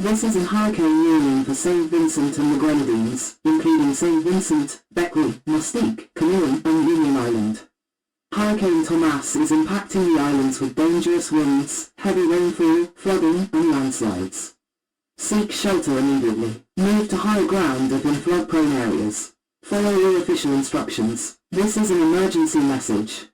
This is a hurricane warning for Saint Vincent and the Grenadines, including Saint Vincent, Becquey, Mustique, Canoe, and Union Island. Hurricane Tomas is impacting the islands with dangerous winds, heavy rainfall, flooding, and landslides. Seek shelter immediately. Move to higher ground if in flood-prone areas. Follow all official instructions. This is an emergency message.